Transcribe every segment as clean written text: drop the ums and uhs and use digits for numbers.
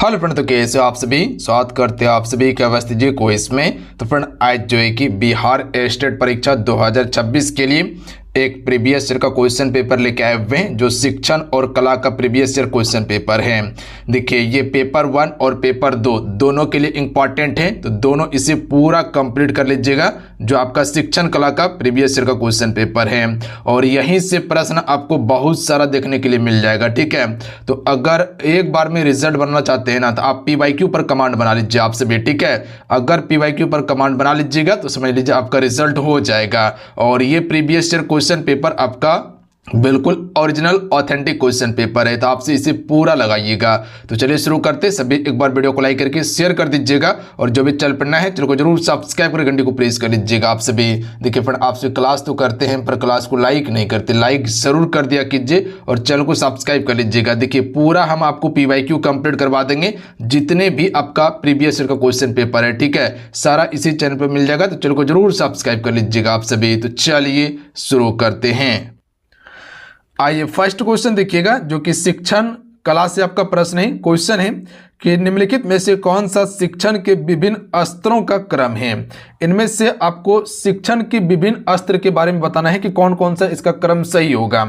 Hello friend, तो कैसे हो आप सभी। स्वागत करते हैं आप सभी के अवस्थी जी को इसमें। तो फ्रेंड, आज जो है कि बिहार स्टेट परीक्षा 2026 के लिए एक प्रीवियस ईयर का क्वेश्चन पेपर लेके आए हुए हैं, जो शिक्षण और कला का प्रीवियस ईयर क्वेश्चन पेपर है। देखिए, ये पेपर 1 और पेपर 2 दोनों के लिए इंपॉर्टेंट है, तो दोनों इसे पूरा कंप्लीट कर लीजिएगा। जो आपका शिक्षण कला का प्रीवियस ईयर का क्वेश्चन पेपर है, और यहीं से प्रश्न आपको बहुत सारा देखने के लिए मिल जाएगा। ठीक है, तो अगर एक बार में रिजल्ट बनना चाहते हैं ना, तो आप PYQ पर कमांड बना लीजिए आप सभी। ठीक है, अगर PYQ पर कमांड बना लीजिएगा तो समझ लीजिए आपका रिजल्ट हो जाएगा। और ये प्रीवियस ईयर क्वेश्चन पेपर आपका बिल्कुल ओरिजिनल ऑथेंटिक क्वेश्चन पेपर है, तो आपसे इसे पूरा लगाइएगा। तो चलिए शुरू करते। सभी एक बार वीडियो को लाइक करके शेयर कर दीजिएगा, और जो भी चल पड़ना है चैनल को जरूर सब्सक्राइब करके घंटी को प्रेस कर लीजिएगा आप सभी। देखिए फ्रेंड, आपसे क्लास तो करते हैं पर क्लास को लाइक नहीं करते, लाइक जरूर कर दिया कीजिए और चैनल को सब्सक्राइब कर लीजिएगा। देखिए, पूरा हम आपको PYQ कंप्लीट करवा देंगे, जितने भी आपका प्रीवियस ईयर का क्वेश्चन पेपर है। ठीक है, सारा इसी चैनल पर मिल जाएगा, तो चैनल को जरूर सब्सक्राइब कर लीजिएगा आप सभी। तो चलिए शुरू करते हैं। आइए, फर्स्ट क्वेश्चन देखिएगा, जो कि शिक्षण कला से आपका प्रश्न है। क्वेश्चन है कि निम्नलिखित में से कौन सा शिक्षण के विभिन्न स्तरों का क्रम है। इनमें से आपको शिक्षण की विभिन्न स्तर के बारे में बताना है कि कौन कौन सा इसका क्रम सही होगा।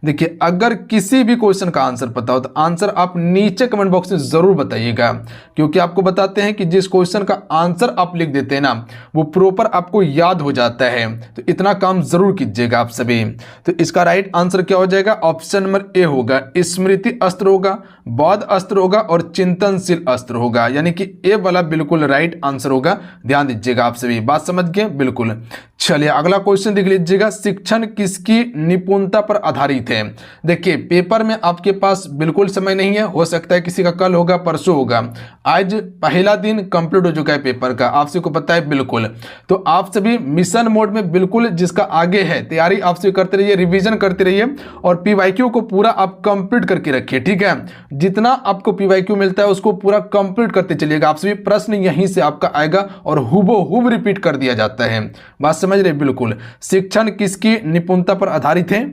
देखिए, अगर किसी भी क्वेश्चन का आंसर पता हो तो आंसर आप नीचे कमेंट बॉक्स में जरूर बताइएगा, क्योंकि आपको बताते हैं कि जिस क्वेश्चन का आंसर आप लिख देते हैं ना, वो प्रॉपर आपको याद हो जाता है। तो इतना काम जरूर कीजिएगा आप सभी। तो इसका राइट आंसर क्या हो जाएगा? ऑप्शन नंबर ए होगा, स्मृति अस्त्र होगा, बौद्ध अस्त्र होगा और चिंतनशील अस्त्र होगा। यानी कि ए वाला बिल्कुल राइट आंसर होगा। ध्यान दीजिएगा आप सभी, बात समझ गए? बिल्कुल। चलिए अगला क्वेश्चन देख लीजिएगा, शिक्षण किसकी निपुणता पर आधारित है। देखिए, पेपर में आपके पास बिल्कुल समय नहीं है, हो सकता है किसी का कल होगा, परसों होगा। आज पहला दिन कंप्लीट हो चुका है पेपर का, आप सभी को पता है। बिल्कुल, तो आप सभी मिशन मोड में बिल्कुल जिसका आगे है तैयारी आप सभी करते रहिए, रिवीजन करते रहिए, और PYQ को पूरा आप कंप्लीट करके रखिए। ठीक है, जितना आपको PYQ मिलता है उसको पूरा कंप्लीट करते चलिएगा आप सभी। प्रश्न यहीं से आपका आएगा और हूबहू रिपीट कर दिया जाता है। बात समझ रहे? बिल्कुल। शिक्षण किसकी निपुणता पर आधारित है?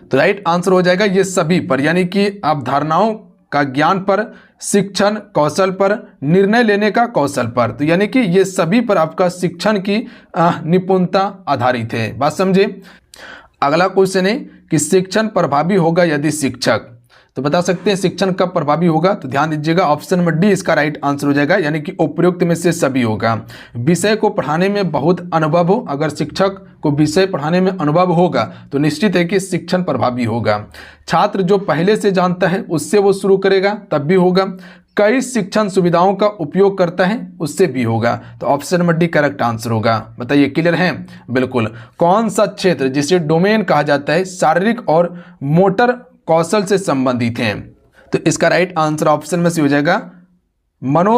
तो राइट आंसर हो जाएगा ये सभी पर, यानी कि अवधारणाओं का ज्ञान पर, शिक्षण कौशल पर, निर्णय लेने का कौशल पर। तो यानी कि ये सभी पर आपका शिक्षण की निपुणता आधारित है। बात समझे? अगला क्वेश्चन है कि शिक्षण प्रभावी होगा यदि शिक्षक, तो बता सकते हैं शिक्षण कब प्रभावी होगा। तो ध्यान दीजिएगा, ऑप्शन नंबर डी इसका राइट आंसर हो जाएगा, यानी कि उपयुक्त में से सभी होगा। विषय को पढ़ाने में बहुत अनुभव हो, अगर शिक्षक को विषय पढ़ाने में अनुभव होगा तो निश्चित है कि शिक्षण प्रभावी होगा। छात्र जो पहले से जानता है उससे वो शुरू करेगा, तब भी होगा। कई शिक्षण सुविधाओं का उपयोग करता है, उससे भी होगा। तो option number D correct answer होगा। बताइए, क्लियर है? बिल्कुल। कौन सा क्षेत्र जिसे डोमेन कहा जाता है शारीरिक और मोटर कौशल से संबंधित हैं? तो इसका राइट आंसर ऑप्शन में से हो जाएगा मनो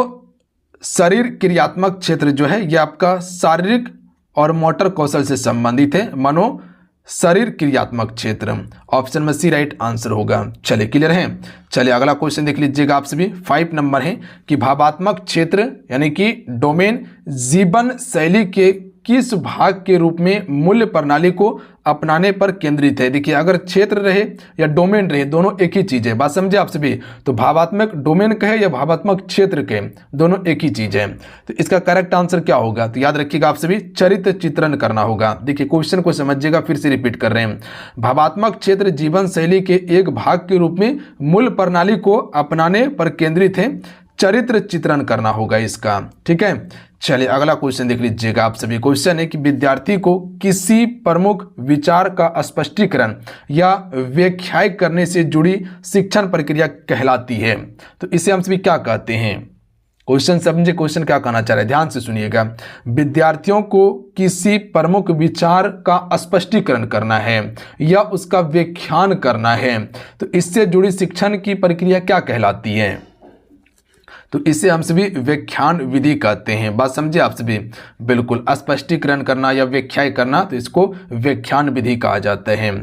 शरीर क्रियात्मक क्षेत्र जो है, यह आपका शारीरिक और मोटर कौशल से संबंधित है। मनो शरीर क्रियात्मक क्षेत्र, ऑप्शन में सी राइट आंसर होगा। चलिए, क्लियर है? चलिए अगला क्वेश्चन देख लीजिएगा आप सभी। 5 नंबर है कि भावात्मक क्षेत्र यानी कि डोमेन जीवन शैली के किस भाग के रूप में मूल्य प्रणाली को अपनाने पर केंद्रित है। देखिए, अगर क्षेत्र रहे या डोमेन रहे, दोनों एक ही चीज है। बात समझे आप सभी? तो भावात्मक डोमेन कहे या भावात्मक क्षेत्र के, दोनों एक ही चीज है। तो इसका करेक्ट आंसर क्या होगा? तो याद रखिएगा आप सभी, चरित्र चित्रण करना होगा। देखिए, क्वेश्चन को समझिएगा, फिर से रिपीट कर रहे हैं। भावात्मक क्षेत्र जीवन शैली के एक भाग के रूप में मूल्य प्रणाली को अपनाने पर केंद्रित है, चरित्र चित्रण करना होगा इसका। ठीक है, चलिए अगला क्वेश्चन देख लीजिएगा आप सभी। क्वेश्चन है कि विद्यार्थी को किसी प्रमुख विचार का स्पष्टीकरण या व्याख्या करने से जुड़ी शिक्षण प्रक्रिया कहलाती है। तो इसे हम सभी क्या कहते हैं? क्वेश्चन समझे, क्वेश्चन क्या कहना चाह रहे हैं, ध्यान से सुनिएगा। विद्यार्थियों को किसी प्रमुख विचार का स्पष्टीकरण करना है या उसका व्याख्यान करना है, तो इससे जुड़ी शिक्षण की प्रक्रिया क्या कहलाती है? तो इसे हम सभी व्याख्यान विधि कहते हैं। बात समझे आप सभी? बिल्कुल। स्पष्टीकरण करना या व्याख्या करना, तो इसको व्याख्यान विधि कहा जाता है।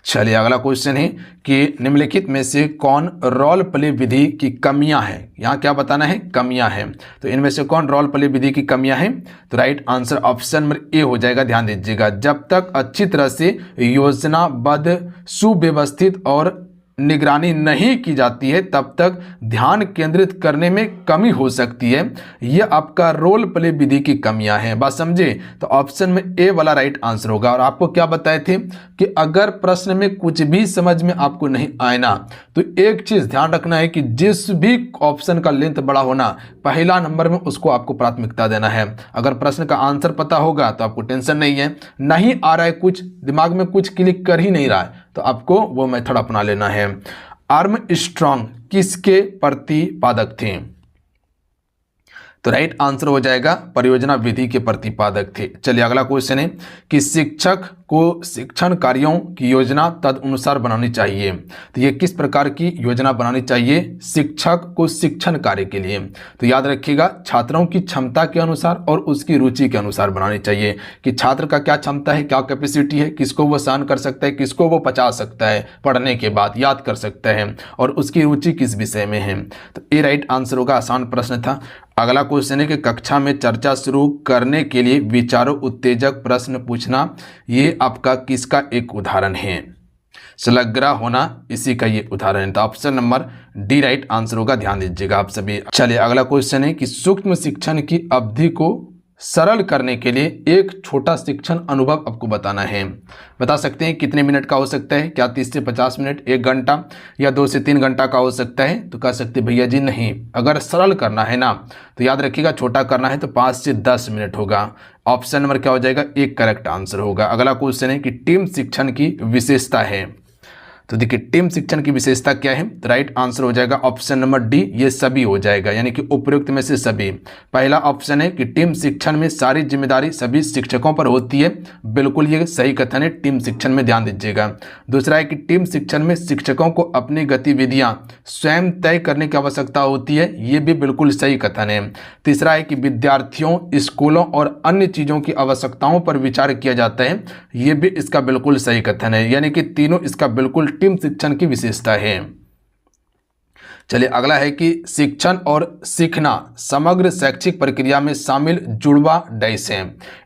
चलिए अगला क्वेश्चन है कि निम्नलिखित में से कौन रोल प्ले विधि की कमियां हैं? यहाँ क्या बताना है? कमियां हैं। तो इनमें से कौन रोल प्ले विधि की कमियां हैं? तो right answer option number A हो जाएगा। ध्यान दीजिएगा, जब तक अच्छी तरह से योजनाबद्ध, सुव्यवस्थित और निगरानी नहीं की जाती है तब तक ध्यान केंद्रित करने में कमी हो सकती है। यह आपका रोल प्ले विधि की कमियां हैं। बात समझे? तो ऑप्शन में ए वाला राइट आंसर होगा। और आपको क्या बताए थे कि अगर प्रश्न में कुछ भी समझ में आपको नहीं आए ना, तो एक चीज ध्यान रखना है कि जिस भी ऑप्शन का लेंथ बड़ा होना, पहला नंबर में उसको आपको प्राथमिकता देना है। अगर प्रश्न का आंसर पता होगा तो आपको टेंशन नहीं है, नहीं आ रहा है, कुछ दिमाग में कुछ क्लिक कर ही नहीं रहा है, तो आपको वो मेथड अपना लेना है। आर्मस्ट्रॉन्ग किसके प्रतिपादक थे? तो राइट आंसर हो जाएगा परियोजना विधि के प्रतिपादक थे। चलिए अगला क्वेश्चन है कि शिक्षक को शिक्षण कार्यों की योजना तदनुसार बनानी चाहिए। तो ये किस प्रकार की योजना बनानी चाहिए शिक्षक को शिक्षण कार्य के लिए? तो याद रखिएगा, छात्रों की क्षमता के अनुसार और उसकी रुचि के अनुसार बनानी चाहिए कि छात्र का क्या क्षमता है, क्या कैपेसिटी है, किसको वो सहन कर सकता है, किसको वो पचा सकता है, पढ़ने के बाद याद कर सकता है, और उसकी रुचि किस विषय में है। तो ये राइट आंसर होगा। आसान प्रश्न था। अगला क्वेश्चन है कि कक्षा में चर्चा शुरू करने के लिए विचारों उत्तेजक प्रश्न पूछना, ये आपका किसका एक उदाहरण है? संलग्न होना इसी का ये उदाहरण है। तो option number D right answer होगा, ध्यान दीजिएगा आप सभी। चलिए अगला क्वेश्चन है कि सूक्ष्म शिक्षण की अवधि को सरल करने के लिए एक छोटा शिक्षण अनुभव आपको बताना है। बता सकते हैं कितने मिनट का हो सकता है? क्या 30 से 50 मिनट, 1 घंटा, या 2 से 3 घंटा का हो सकता है? तो कह सकते भैया जी नहीं, अगर सरल करना है ना तो याद रखिएगा छोटा करना है तो 5 से 10 मिनट होगा। ऑप्शन नंबर क्या हो जाएगा? एक करेक्ट आंसर होगा। अगला क्वेश्चन है कि टीम शिक्षण की विशेषता है। तो देखिए टीम शिक्षण की विशेषता क्या है? तो राइट आंसर हो जाएगा ऑप्शन नंबर डी, ये सभी हो जाएगा, यानी कि उपयुक्त में से सभी। पहला ऑप्शन है कि टीम शिक्षण में सारी जिम्मेदारी सभी शिक्षकों पर होती है, बिल्कुल ये सही कथन है, टीम शिक्षण में ध्यान दीजिएगा। दूसरा है कि टीम शिक्षण में शिक्षकों को अपनी गतिविधियां स्वयं तय करने की आवश्यकता होती है, ये भी बिल्कुल सही कथन है। तीसरा है कि विद्यार्थियों, स्कूलों और अन्य चीज़ों की आवश्यकताओं पर विचार किया जाता है, ये भी इसका बिल्कुल सही कथन है, यानी कि तीनों इसका बिल्कुल टीम शिक्षण की विशेषता है। चलिए अगला है कि शिक्षण और सीखना समग्र शैक्षिक प्रक्रिया में शामिल जुड़वा डैश है।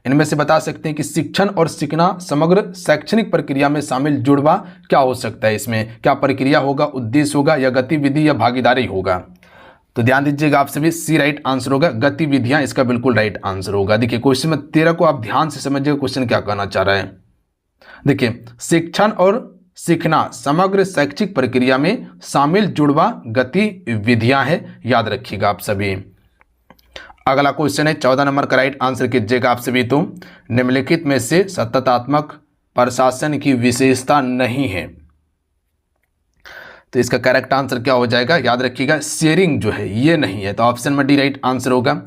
इनमें से बता सकते हैं कि शिक्षण और सीखना समग्र शैक्षणिक प्रक्रिया में शामिल जुड़वा क्या हो सकता है? इसमें क्या प्रक्रिया होगा, उद्देश्य होगा, या गतिविधि या भागीदारी होगा? तो ध्यान दीजिएगा आप सभी, सी राइट आंसर होगा, गतिविधियां इसका बिल्कुल राइट आंसर होगा। देखिए क्वेश्चन में 13 को आप ध्यान से समझिएगा, क्वेश्चन क्या कहना चाह रहा है। देखिए शिक्षण और सीखना समग्र शैक्षिक प्रक्रिया में शामिल जुड़वा गतिविधियां है, याद रखिएगा आप सभी। अगला क्वेश्चन है 14 नंबर का राइट आंसर कीजिएगा आप सभी। तो निम्नलिखित में से सततात्मक प्रशासन की विशेषता नहीं है, तो इसका करेक्ट आंसर क्या हो जाएगा? याद रखिएगा शेयरिंग जो है ये नहीं है, तो ऑप्शन में डी राइट आंसर होगा।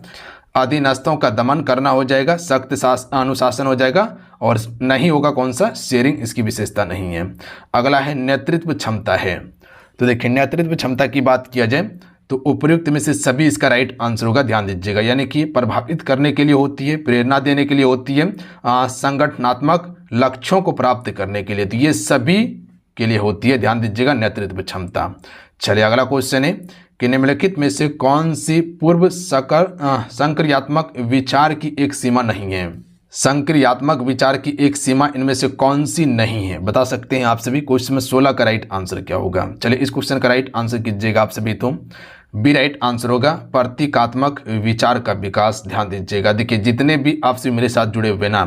अधीनस्थों का दमन करना हो जाएगा, सख्त अनुशासन हो जाएगा, और नहीं होगा कौन सा? शेयरिंग इसकी विशेषता नहीं है। अगला है नेतृत्व क्षमता है। तो देखिए नेतृत्व क्षमता की बात किया जाए तो उपयुक्त में से सभी इसका राइट आंसर होगा, ध्यान दीजिएगा, यानी कि प्रभावित करने के लिए होती है, प्रेरणा देने के लिए होती है, संगठनात्मक लक्ष्यों को प्राप्त करने के लिए, तो ये सभी के लिए होती है, ध्यान दीजिएगा नेतृत्व क्षमता। चलिए अगला क्वेश्चन है कि निम्नलिखित में से कौन सी पूर्व संक्रियात्मक विचार की एक सीमा नहीं है? संक्रियात्मक विचार की एक सीमा इनमें से कौन सी नहीं है? बता सकते हैं आप सभी। क्वेश्चन में 16 का राइट आंसर क्या होगा? चलिए इस क्वेश्चन का राइट आंसर कीजिएगा आप सभी। तो बी राइट आंसर होगा, प्रतीकात्मक विचार का विकास, ध्यान दीजिएगा। देखिए जितने भी आपसे मेरे साथ जुड़े हुए ना,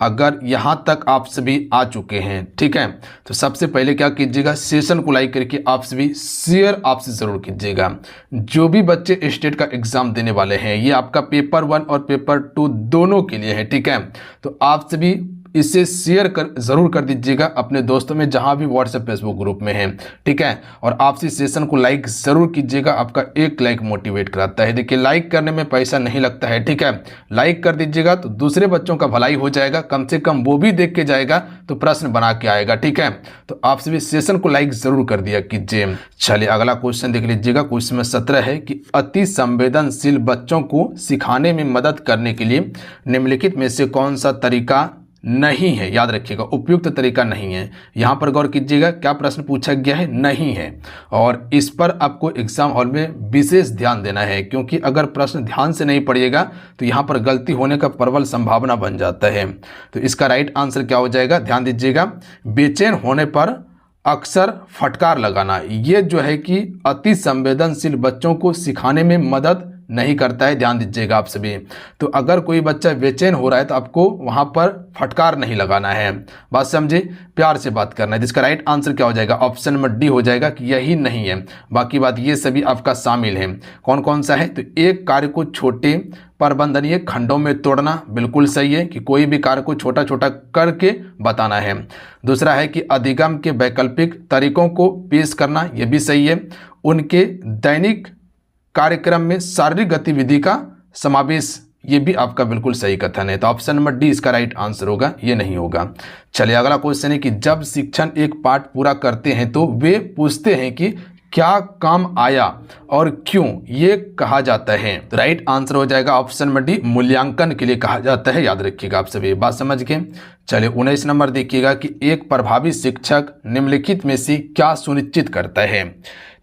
अगर यहाँ तक आप सभी आ चुके हैं, ठीक है, तो सबसे पहले क्या कीजिएगा, सेशन को लाइक करके आप सभी शेयर आपसे ज़रूर कीजिएगा। जो भी बच्चे स्टेट का एग्जाम देने वाले हैं, ये आपका पेपर 1 और पेपर 2 दोनों के लिए है, ठीक है, तो आप सभी इसे शेयर ज़रूर कर दीजिएगा अपने दोस्तों में, जहां भी व्हाट्सएप फेसबुक ग्रुप में है, ठीक है, और आप इस सेशन को लाइक ज़रूर कीजिएगा। आपका एक लाइक मोटिवेट कराता है। देखिए लाइक करने में पैसा नहीं लगता है, ठीक है, लाइक कर दीजिएगा तो दूसरे बच्चों का भलाई हो जाएगा, कम से कम वो भी देख के जाएगा तो प्रश्न बना के आएगा, ठीक है, तो आप सभी सेशन को लाइक ज़रूर कर दिया कीजिए। चलिए अगला क्वेश्चन देख लीजिएगा। क्वेश्चन में 17 है कि अति संवेदनशील बच्चों को सिखाने में मदद करने के लिए निम्नलिखित में से कौन सा तरीका नहीं है? याद रखिएगा उपयुक्त तरीका नहीं है। यहाँ पर गौर कीजिएगा, क्या प्रश्न पूछा गया है? नहीं है, और इस पर आपको एग्जाम हॉल में विशेष ध्यान देना है, क्योंकि अगर प्रश्न ध्यान से नहीं पढ़िएगा तो यहाँ पर गलती होने का प्रबल संभावना बन जाता है। तो इसका राइट आंसर क्या हो जाएगा? ध्यान दीजिएगा, बेचैन होने पर अक्सर फटकार लगाना, ये जो है कि अति संवेदनशील बच्चों को सिखाने में मदद नहीं करता है, ध्यान दीजिएगा आप सभी। तो अगर कोई बच्चा बेचैन हो रहा है तो आपको वहां पर फटकार नहीं लगाना है, बात समझे, प्यार से बात करना है। जिसका राइट आंसर क्या हो जाएगा, ऑप्शन नंबर डी हो जाएगा कि यही नहीं है। बाकी बात ये सभी आपका शामिल है। कौन कौन सा है, तो एक कार्य को छोटे प्रबंधनीय खंडों में तोड़ना, बिल्कुल सही है कि कोई भी कार्य को छोटा छोटा करके बताना है। दूसरा है कि अधिगम के वैकल्पिक तरीकों को पेश करना, यह भी सही है। उनके दैनिक कार्यक्रम में शारीरिक गतिविधि का समावेश, ये भी आपका बिल्कुल सही कथन है। तो ऑप्शन नंबर डी इसका राइट आंसर होगा, ये नहीं होगा। चलिए अगला क्वेश्चन है कि जब शिक्षक एक पाठ पूरा करते हैं तो वे पूछते हैं कि क्या काम आया और क्यों, ये कहा जाता है। तो राइट आंसर हो जाएगा ऑप्शन नंबर डी, मूल्यांकन के लिए कहा जाता है। याद रखिएगा आप सभी, बात समझ गए। चलिए 19 नंबर देखिएगा कि एक प्रभावी शिक्षक निम्नलिखित में से क्या सुनिश्चित करता है।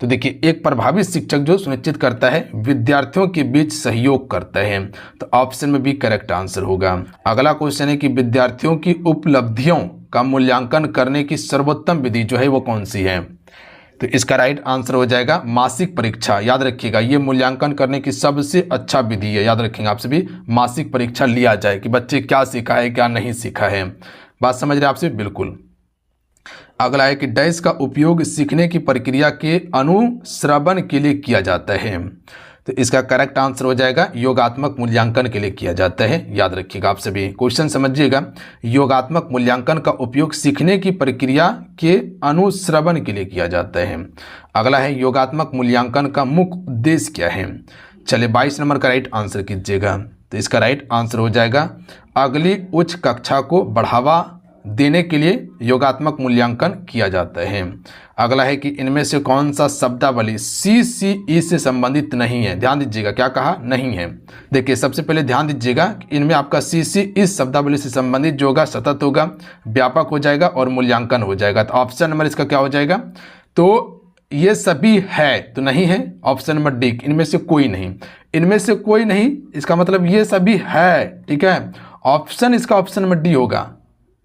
तो देखिए एक प्रभावी शिक्षक जो सुनिश्चित करता है, विद्यार्थियों के बीच सहयोग करता है। तो ऑप्शन में भी करेक्ट आंसर होगा। अगला क्वेश्चन है कि विद्यार्थियों की उपलब्धियों का मूल्यांकन करने की सर्वोत्तम विधि जो है वो कौन सी है। तो इसका राइट आंसर हो जाएगा मासिक परीक्षा। याद रखिएगा ये मूल्यांकन करने की सबसे अच्छा विधि है। याद रखेंगे आप सभी, मासिक परीक्षा लिया जाए कि बच्चे क्या सीखा है क्या नहीं सीखा है। बात समझ रहे आपसे, बिल्कुल। अगला है कि डैश का उपयोग सीखने की प्रक्रिया के अनुश्रवण के लिए किया जाता है। तो इसका करेक्ट आंसर हो जाएगा योगात्मक मूल्यांकन के लिए किया जाता है। याद रखिएगा आप सभी, क्वेश्चन समझिएगा। योगात्मक मूल्यांकन का उपयोग सीखने की प्रक्रिया के अनुश्रवण के लिए किया जाता है। अगला है योगात्मक मूल्यांकन का मुख्य उद्देश्य क्या है। चलिए 22 नंबर का राइट आंसर कीजिएगा। तो इसका राइट आंसर हो जाएगा अगली उच्च कक्षा को बढ़ावा देने के लिए योगात्मक मूल्यांकन किया जाता है। अगला है कि इनमें से कौन सा शब्दावली CCE से संबंधित नहीं है। ध्यान दीजिएगा, क्या कहा, नहीं है। देखिए सबसे पहले ध्यान दीजिएगा कि इनमें आपका CC इस शब्दावली से संबंधित जो होगा सतत होगा, व्यापक हो जाएगा और मूल्यांकन हो जाएगा। तो ऑप्शन नंबर इसका क्या हो जाएगा, तो ये सभी है तो नहीं है, ऑप्शन नंबर डी, इनमें से कोई नहीं। इनमें से कोई नहीं इसका मतलब ये सभी है, ठीक है। ऑप्शन इसका ऑप्शन नंबर डी होगा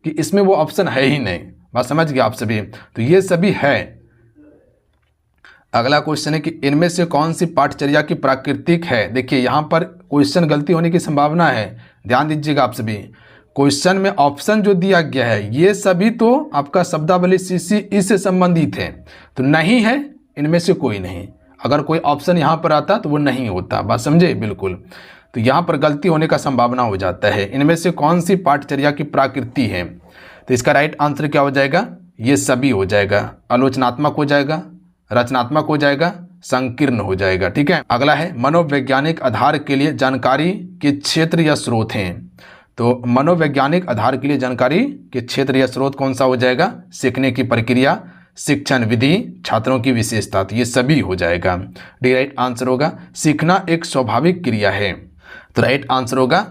कि इसमें वो ऑप्शन है ही नहीं। बात समझ गए आप सभी, तो ये सभी है। अगला क्वेश्चन है कि इनमें से कौन सी पाठचर्या की प्राकृतिक है। देखिए यहाँ पर क्वेश्चन गलती होने की संभावना है, ध्यान दीजिएगा आप सभी। क्वेश्चन में ऑप्शन जो दिया गया है ये सभी तो आपका शब्दावली CCE से संबंधित है, तो नहीं है इनमें से कोई नहीं। अगर कोई ऑप्शन यहाँ पर आता तो वो नहीं होता, बात समझे, बिल्कुल। तो यहाँ पर गलती होने का संभावना हो जाता है। इनमें से कौन सी पाठचर्या की प्रकृति है। तो इसका राइट आंसर क्या हो जाएगा, ये सभी हो जाएगा। आलोचनात्मक हो जाएगा, रचनात्मक हो जाएगा, संकीर्ण हो जाएगा, ठीक है। अगला है मनोवैज्ञानिक आधार के लिए जानकारी के क्षेत्र या स्रोत हैं। तो मनोवैज्ञानिक आधार के लिए जानकारी के क्षेत्र या स्रोत कौन सा हो जाएगा, सीखने की प्रक्रिया, शिक्षण विधि, छात्रों की विशेषता। तो ये सभी हो जाएगा। डी राइट आंसर होगा। सीखना एक स्वाभाविक क्रिया है, तो राइट आंसर होगा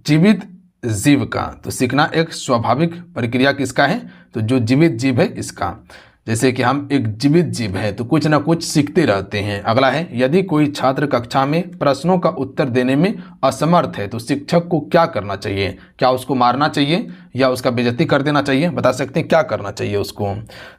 जीवित जीव का। तो सीखना एक स्वाभाविक प्रक्रिया किसका है, तो जो जीवित जीव है इसका। जैसे कि हम एक जीवित जीव है तो कुछ ना कुछ सीखते रहते हैं। अगला है यदि कोई छात्र कक्षा में प्रश्नों का उत्तर देने में असमर्थ है तो शिक्षक को क्या करना चाहिए। क्या उसको मारना चाहिए या उसका बेइज्जती कर देना चाहिए, बता सकते हैं क्या करना चाहिए उसको।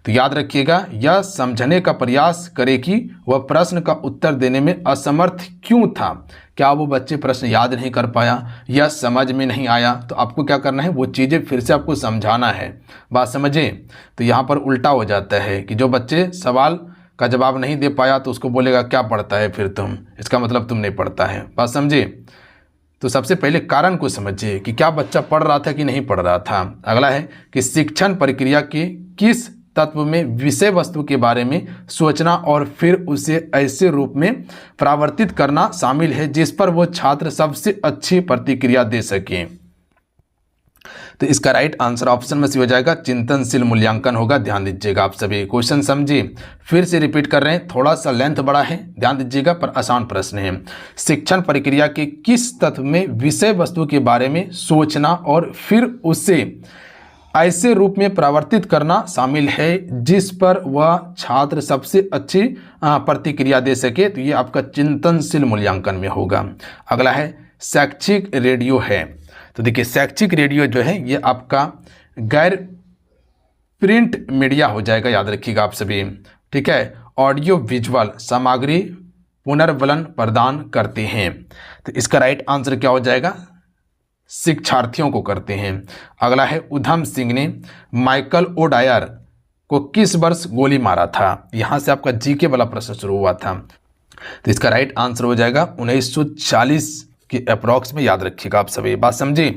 तो याद रखिएगा, यह समझने का प्रयास करे कि वह प्रश्न का उत्तर देने में असमर्थ क्यों था। क्या वो बच्चे प्रश्न याद नहीं कर पाया या समझ में नहीं आया, तो आपको क्या करना है, वो चीज़ें फिर से आपको समझाना है। बात समझे। तो यहाँ पर उल्टा हो जाता है कि जो बच्चे सवाल का जवाब नहीं दे पाया तो उसको बोलेगा क्या पढ़ता है फिर तुम, इसका मतलब तुम नहीं पढ़ता है। बात समझे। तो सबसे पहले कारण को समझिए कि क्या बच्चा पढ़ रहा था कि नहीं पढ़ रहा था। अगला है कि शिक्षण प्रक्रिया के किस तत्व में विषय वस्तु के बारे में सोचना और फिर उसे ऐसे रूप में परावर्तित करना शामिल है जिस पर वो छात्र सबसे अच्छी प्रतिक्रिया दे सके। तो इसका राइट आंसर ऑप्शन में से हो जाएगा चिंतनशील मूल्यांकन होगा। ध्यान दीजिएगा आप सभी, क्वेश्चन समझिए। फिर से रिपीट कर रहे हैं, थोड़ा सा लेंथ बड़ा है, ध्यान दीजिएगा, पर आसान प्रश्न है। शिक्षण प्रक्रिया के किस तत्व में विषय वस्तु के बारे में सोचना और फिर उसे ऐसे रूप में परिवर्तित करना शामिल है जिस पर वह छात्र सबसे अच्छी प्रतिक्रिया दे सके। तो ये आपका चिंतनशील मूल्यांकन में होगा। अगला है शैक्षिक रेडियो है। तो देखिए शैक्षिक रेडियो जो है ये आपका गैर प्रिंट मीडिया हो जाएगा, याद रखिएगा आप सभी। ठीक है, ऑडियो विजुअल सामग्री पुनर्वलन प्रदान करते हैं। तो इसका राइट आंसर क्या हो जाएगा? शिक्षार्थियों को करते हैं। अगला है उधम सिंह ने माइकल ओडायर को किस वर्ष गोली मारा था? यहां से आपका जीके वाला प्रश्न शुरू हुआ था। तो इसका राइट आंसर हो जाएगा 1940 के अप्रॉक्स में, याद रखिएगा आप सभी। बात समझे?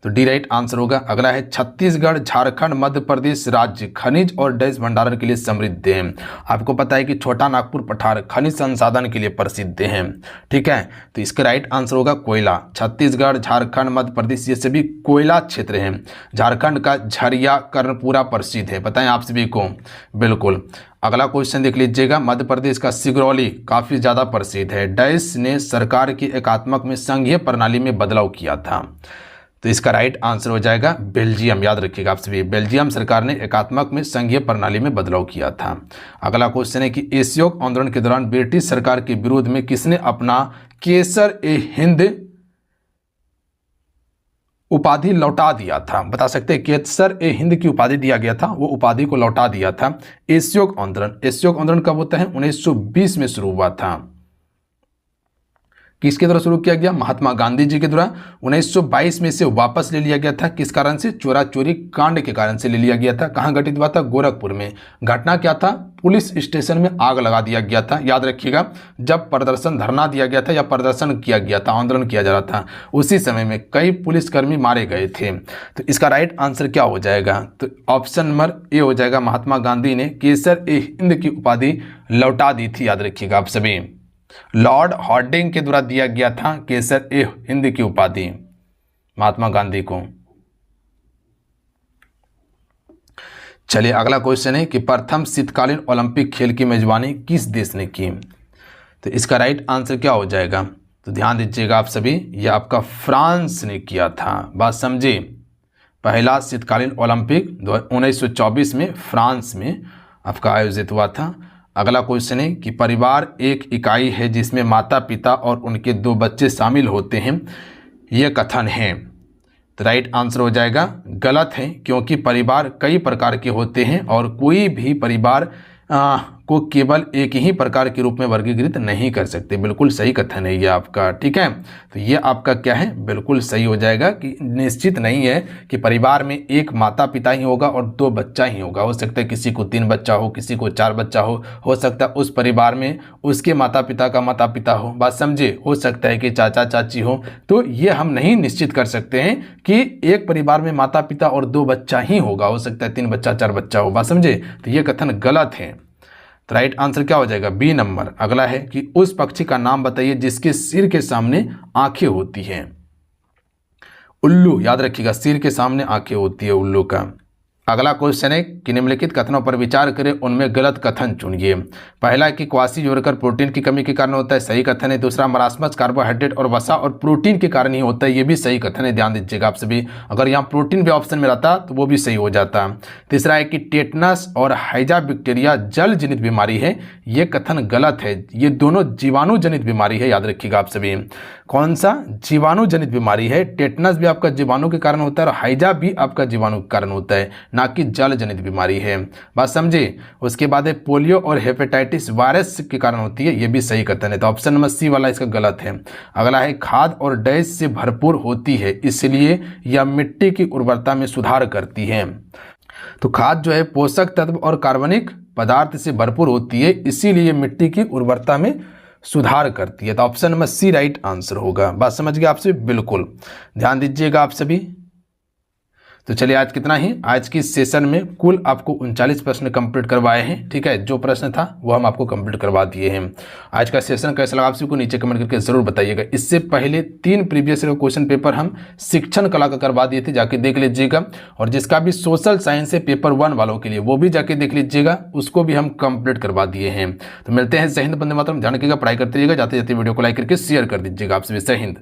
तो डी राइट आंसर होगा। अगला है छत्तीसगढ़, झारखंड, मध्य प्रदेश राज्य खनिज और डैश भंडारण के लिए समृद्ध है। आपको पता है कि छोटा नागपुर पठार खनिज संसाधन के लिए प्रसिद्ध है। ठीक है, तो इसका राइट आंसर होगा कोयला। छत्तीसगढ़, झारखंड, मध्य प्रदेश ये सभी कोयला क्षेत्र हैं। झारखंड का झरिया कर्णपुरा प्रसिद्ध है, बताएं आप सभी को। बिल्कुल। अगला क्वेश्चन देख लीजिएगा, मध्य प्रदेश का सिगरौली काफ़ी ज़्यादा प्रसिद्ध है। डैश ने सरकार की एकात्मक में संघीय प्रणाली में बदलाव किया था। तो इसका राइट आंसर हो जाएगा बेल्जियम, याद रखिएगा आप सभी। बेल्जियम सरकार ने एकात्मक में संघीय प्रणाली में बदलाव किया था। अगला क्वेश्चन है कि असहयोग आंदोलन के दौरान ब्रिटिश सरकार के विरोध में किसने अपना केसर ए हिंद उपाधि लौटा दिया था? बता सकते हैं, केसर ए हिंद की उपाधि दिया गया था, वो उपाधि को लौटा दिया था। असहयोग आंदोलन, असहयोग आंदोलन कब होता है? 1920 में शुरू हुआ था। किसके द्वारा शुरू किया गया? महात्मा गांधी जी के द्वारा। 1922 में इसे वापस ले लिया गया था। किस कारण से? चोरा चोरी कांड के कारण से ले लिया गया था। कहाँ घटित हुआ था? गोरखपुर में। घटना क्या था? पुलिस स्टेशन में आग लगा दिया गया था, याद रखिएगा। जब प्रदर्शन धरना दिया गया था या प्रदर्शन किया गया था, आंदोलन किया जा रहा था, उसी समय में कई पुलिसकर्मी मारे गए थे। तो इसका राइट आंसर क्या हो जाएगा? तो ऑप्शन नंबर ए हो जाएगा। महात्मा गांधी ने केसर ए हिंद की उपाधि लौटा दी थी, याद रखिएगा आप सभी। लॉर्ड हार्डिंग के द्वारा दिया गया था केसर ए हिंद की उपाधि महात्मा गांधी को। चलिए अगला क्वेश्चन है कि प्रथम शीतकालीन ओलंपिक खेल की मेजबानी किस देश ने की? तो इसका राइट आंसर क्या हो जाएगा? तो ध्यान दीजिएगा आप सभी, यह आपका फ्रांस ने किया था। बात समझे? पहला शीतकालीन ओलंपिक 1924 में फ्रांस में आपका आयोजित हुआ था। अगला क्वेश्चन है कि परिवार एक इकाई है जिसमें माता पिता और उनके 2 बच्चे शामिल होते हैं, यह कथन है। तो राइट आंसर हो जाएगा गलत है, क्योंकि परिवार कई प्रकार के होते हैं और कोई भी परिवार को केवल एक ही प्रकार के रूप में वर्गीकृत नहीं कर सकते। बिल्कुल सही कथन है ये आपका। ठीक है, तो ये आपका क्या है? बिल्कुल सही हो जाएगा कि निश्चित नहीं है कि परिवार में एक माता पिता ही होगा और 2 बच्चा ही होगा। हो सकता है किसी को 3 बच्चा हो, किसी को 4 बच्चा हो सकता है उस परिवार में उसके माता पिता का माता पिता हो। बात समझे? हो सकता है कि चाचा चाची हो। तो ये हम नहीं निश्चित कर सकते हैं कि एक परिवार में माता पिता और 2 बच्चा ही होगा। हो सकता है 3 बच्चा 4 बच्चा हो। बात समझे? तो ये कथन गलत है। तो राइट आंसर क्या हो जाएगा? B number. अगला है कि उस पक्षी का नाम बताइए जिसके सिर के सामने आंखें होती हैं। उल्लू, याद रखिएगा, सिर के सामने आंखें होती है उल्लू का। अगला क्वेश्चन है कि निम्नलिखित कथनों पर विचार करें, उनमें गलत कथन चुनिए। पहला है कि क्वासीजोरकर प्रोटीन की कमी के कारण होता है, सही कथन है। दूसरा, मरासमस कार्बोहाइड्रेट और वसा और प्रोटीन के कारण ही होता है, ये भी सही कथन है। ध्यान दीजिएगा आप सभी, अगर यहाँ प्रोटीन भी ऑप्शन में रहता तो वो भी सही हो जाता। तीसरा है कि टेटनस और हाइजा बैक्टीरिया जल जनित बीमारी है, ये कथन गलत है। ये दोनों जीवाणु जनित बीमारी है, याद रखिएगा आप सभी। कौन सा? जीवाणु जनित बीमारी है। टेटनस भी आपका जीवाणु के कारण होता है और हाइजा भी आपका जीवाणु के कारण होता है, ना कि जल जनित बीमारी है। बात समझे? उसके बाद है पोलियो और हेपेटाइटिस वायरस के कारण होती है, यह भी सही कथन है। तो ऑप्शन नंबर सी वाला इसका गलत है। अगला है खाद और डैश से भरपूर होती है, इसलिए यह मिट्टी की उर्वरता में सुधार करती है। तो खाद जो है पोषक तत्व और कार्बनिक पदार्थ से भरपूर होती है, इसीलिए मिट्टी की उर्वरता में सुधार करती है। तो option number C right answer होगा। बात समझ गए आपसे? बिल्कुल ध्यान दीजिएगा आप सभी। तो चलिए आज कितना ही, आज की सेशन में कुल आपको 39 प्रश्न कंप्लीट करवाए हैं। ठीक है, जो प्रश्न था वो हम आपको कंप्लीट करवा दिए हैं। आज का सेशन कैसा लगा आप सभी को नीचे कमेंट करके जरूर बताइएगा। इससे पहले 3 प्रीवियस ईयर क्वेश्चन पेपर हम शिक्षण कला का करवा दिए थे, जाके देख लीजिएगा। और जिसका भी सोशल साइंस है पेपर 1 वालों के लिए, वो भी जाके देख लीजिएगा, उसको भी हम कंप्लीट करवा दिए हैं। तो मिलते हैं। जय हिंद, वंदे मातरम। ध्यान रखिएगा, पढ़ाई करते रहिएगा। जाते जाते वीडियो को लाइक करके शेयर कर दीजिएगा आप सभी। जय हिंद।